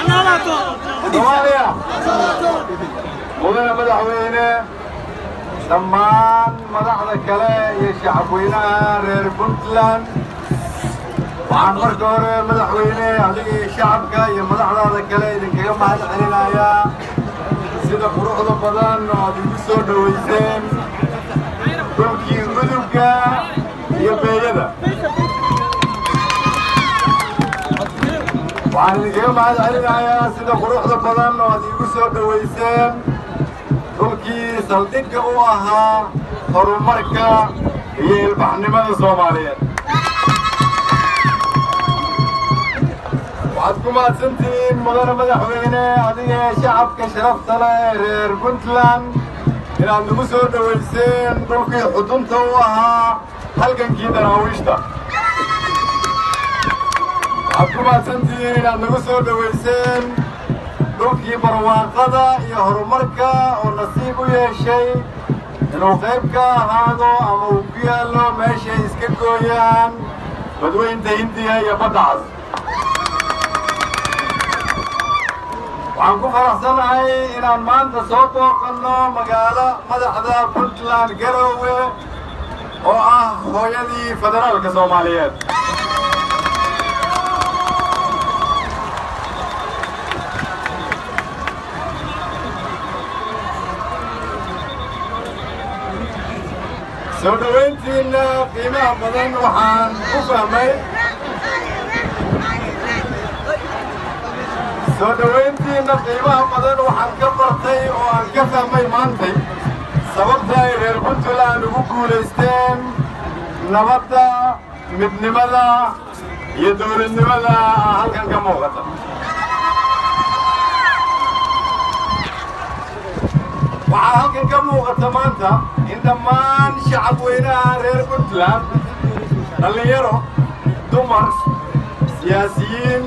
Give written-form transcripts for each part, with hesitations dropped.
Soomaaliya mudane madaxweyne dhammaan madaxda kale iyo shacabweynaha reer Puntland waxaan marka hore madaxweyne adiga iyo shacabka iyo madaxdaada kale idinkaga mahadcelinayaa sida quruxda badan oo aad igu soo dhaweyseen dhulkii mudugga iyo beeyada waxaan idinkaga mahadcelinayaa sida quruxda badan oo aad igu soo dhaweyseen dhulkii saldhigga u ahaa horumarka iyo ilbaxnimada Soomaaliyeed waxaad ku mahadsantihiin mudane madaxweyne adiga shacabka sharafta leh reer Puntland inaad nagu soo dhaweyseen dhulkii xudunta u ahaa halgankii daraawiishta waxaad ku mahadsantihiin inaad nagu soo dhaweyseen dhulkii barwaaqada iyo horumarka oo nasiib u yeeshay inuu qayb ka ahaado ama uu ku yaallo meeshay iska gooyaan badweynta Hindiya iyo badda cas waxaan ku faraxsanahay inaan maanta soo booqanno magaalo madaxda Puntland Garowe oo ah hooyadii federaalka Soomaaliyeed soo dhaweyntiina qiimaha badan waxaan ku fahmay soo dhaweyntiina qiimaha badan waxaan ka bartay oo aan ka fahmay maantay sababta ay reer Puntland ugu guulaysteen nabadda midnimada iyo dowladnimada halkan ka muuqata waxaa halkan ka muuqata maanta in dhammaan shacabweynaha reer Puntland dhallinyaro dumar siyaasiyiin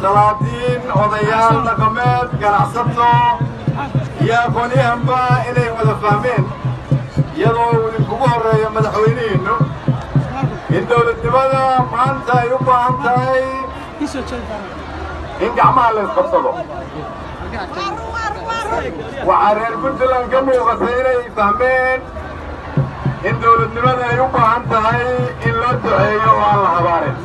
salaadiin odayaal dhaqameed ganacsato iyo aqoonyahanba inay wada fahmeen iyadoo uu idinkugu horreeyo madaxweynihiinnu in dowladnimada maanta ay u baahan tahay in gacmaha la isqabsado waxaa reer Puntland ka muuqata inay fahmeen in dowladnimada ay u baahan tahay in loo duceeyo oo aan la habaarin